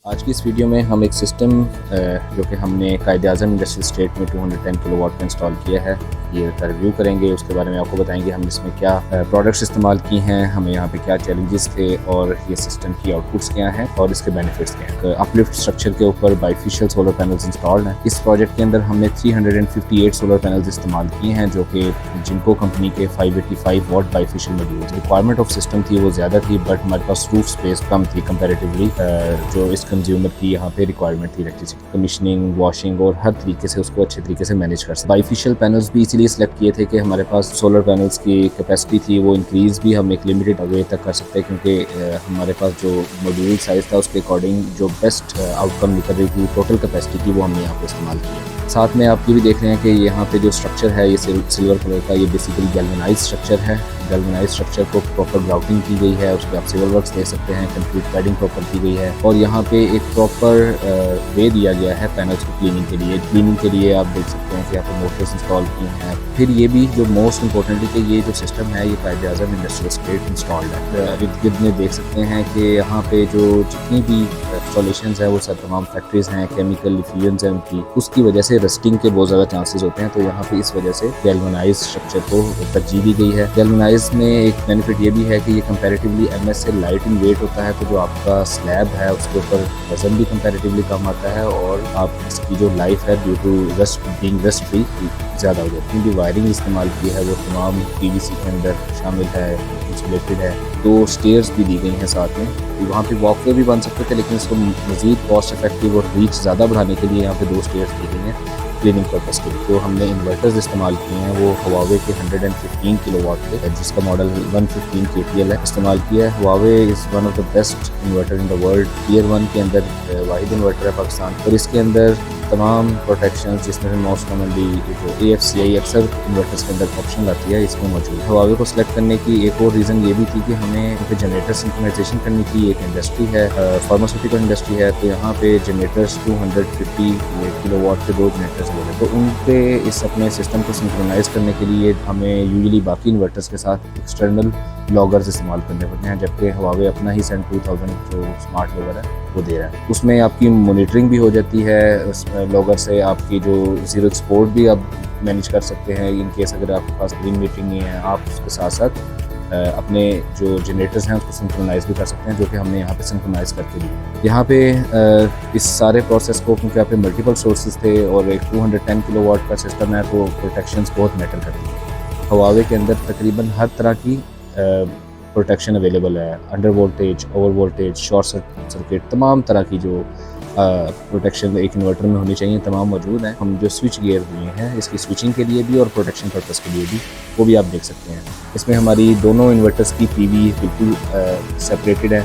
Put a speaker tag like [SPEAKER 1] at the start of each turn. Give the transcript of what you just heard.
[SPEAKER 1] आज की इस वीडियो में हम एक सिस्टम जो कि हमने कायद-ए-आज़म इंडस्ट्रियल स्टेट में 210 किलोवाट का इंस्टॉल किया है, ये का रिव्यू करेंगे। उसके बारे में आपको बताएंगे हम इसमें क्या प्रोडक्ट्स इस्तेमाल की हैं, हमें यहाँ पे क्या चैलेंजेस थे और ये सिस्टम की आउटपुट्स क्या हैं और इसके बेनिफिट्स क्या हैं। अपलिफ्ट स्ट्रक्चर के ऊपर बाइफेशियल सोलर पैनल्स इंस्टॉल्ड हैं। इस प्रोजेक्ट के अंदर हमने 358 सोलर पैनल्स इस्तेमाल किए हैं, जो कि जिनको कंपनी के 585 watt bifacial modules. Requirement of system थी वो ज़्यादा थी, बट हमारे पास रूफ स्पेस कम थी कंपेरेटिवली जो इस कंज्यूमर की यहाँ पे रिक्वायरमेंट थी इलेक्ट्रिसिटी, कमीशनिंग, वॉशिंग और हर तरीके से उसको अच्छे तरीके से मैनेज कर सकते। बाइफेशियल पैनल्स भी इसलिए सिलेक्ट किए थे कि हमारे पास सोलर पैनल्स की कैपेसिटी थी वो इंक्रीज़ भी हम एक लिमिटेड वे तक कर सकते हैं, क्योंकि हमारे पास जो मॉड्यूल साइज़ था उसके अकॉर्डिंग जो बेस्ट आउटकम निकल रही थी टोटल कैपेसिटी की वो हमने यहाँ पे इस्तेमाल की है। साथ में आप ये भी देख रहे हैं कि यहाँ पे जो स्ट्रक्चर है ये सिल्वर कलर का, ये बेसिकली गैल्वेनाइज्ड स्ट्रक्चर है। गैल्वेनाइज्ड स्ट्रक्चर को प्रॉपर ग्राउटिंग की गई है, उस पर आप सिविल वर्क्स देख सकते हैं, कंक्रीट पैडिंग प्रॉपर की गई है और यहाँ पे एक प्रॉपर वे दिया गया है पैनल्स को क्लीनिंग के लिए। क्लीनिंग के लिए आप देख सकते हैं कि यहाँ पे मोटर्स इंस्टॉल की हैं। फिर ये भी जो मोस्ट इंपॉर्टेंटली कि ये जो सिस्टम है ये कायद-ए-आज़म इंडस्ट्रियल स्टेट इंस्टॉल्ड है। इर्द गिर्द में देख सकते हैं कि यहाँ पे जो जितनी भी इंस्टॉलेशन है वो सब तमाम फैक्ट्रीज हैं, केमिकल इफ्यूजन्स हैं उनकी, उसकी वजह से रस्टिंग के बहुत ज़्यादा चांसेस होते हैं। तो यहाँ पे इस वजह से गैल्वेनाइज्ड स्ट्रक्चर को तरजीह दी गई है। गैल्वेनाइज्ड में एक बेनिफिट ये भी है कि ये कंपैरेटिवली एमएस से लाइट इन वेट होता है, तो जो आपका स्लैब है उसके ऊपर वजन भी कंपैरेटिवली कम आता है और आप इसकी जो लाइफ है due to rust being rust free ज़्यादा हो जाती है। जो वायरिंग इस्तेमाल की है वो तमाम पीवीसी के अंदर शामिल है, इंसुलेटेड है। 2 स्टेयर्स भी दी गई हैं साथ में, वहाँ पे वॉकवे भी बन सकते थे, लेकिन इसको मज़ीद कॉस्ट इफेक्टिव और रीच ज़्यादा बढ़ाने के लिए यहाँ पे 2 स्टेयर्स दी गई हैं क्लीनिंग पर्पज़ के लिए। जो हमने इन्वर्टर्स इस्तेमाल किए हैं वो हुआवे के 115 किलोवाट के, जिसका मॉडल 115 KTL है, इस्तेमाल किया है। Huawei is one of the best inverter in the world. Tier 1 के अंदर वाहिद इन्वर्टर है पाकिस्तान, और इसके अंदर तमाम प्रोटेक्शंस जिसमें मोस्ट कॉमनली जो AFCI अक्सर इन्वर्टर्स के अंदर ऑप्शन आती है इसमें मौजूद है। हुआवे को सिलेक्ट करने की एक और रीज़न ये भी थी कि हमें जनरेटर सिंक्रोनाइजेशन करनी थी। एक इंडस्ट्री है, फार्मास्यूटिकल इंडस्ट्री है, तो यहाँ पे जनरेटर्स 250 किलोवाट के 2 जनरेटर्स लगे, तो उन पे इस अपने सिस्टम को सिंक्रोनाइज़ करने के लिए हमें यूजुअली बाकी इन्वर्टर्स के साथ एक्सटर्नल लॉगर्स इस्तेमाल करने पड़ते हैं, जबकि हुआवे अपना ही सन 2000 जो स्मार्ट लॉगर है वो दे रहा है। उसमें आपकी मॉनिटरिंग भी हो जाती है, लॉगर से आपकी जो ज़ीरो एक्सपोर्ट भी आप मैनेज कर सकते हैं इन केस अगर आपके पास ग्रीन मीटरिंग नहीं है। आप उसके साथ साथ अपने जो जनरेटर्स हैं उसको सिंक्रोनाइज़ भी कर सकते हैं, जो कि हमने यहाँ पे सिंक्रोनाइज़ करके दी। यहाँ पे इस सारे प्रोसेस को, क्योंकि यहाँ पे मल्टीपल सोर्सेज थे और एक 210 किलोवाट का सिस्टम है, तो प्रोटेक्शंस बहुत मैटर करती है। हुआवे के अंदर तकरीबन हर तरह की प्रोटेक्शन अवेलेबल है, under voltage, over voltage, short circuit, तमाम तरह की जो प्रोटेक्शन एक इन्वर्टर में होनी चाहिए तमाम मौजूद हैं। हम जो स्विच गियर दिए हैं इसकी स्विचिंग के लिए भी और प्रोटेक्शन पर्पज़ के लिए भी, वो भी आप देख सकते हैं। इसमें हमारी दोनों इन्वर्टर्स की PV बिल्कुल सेपरेटेड है।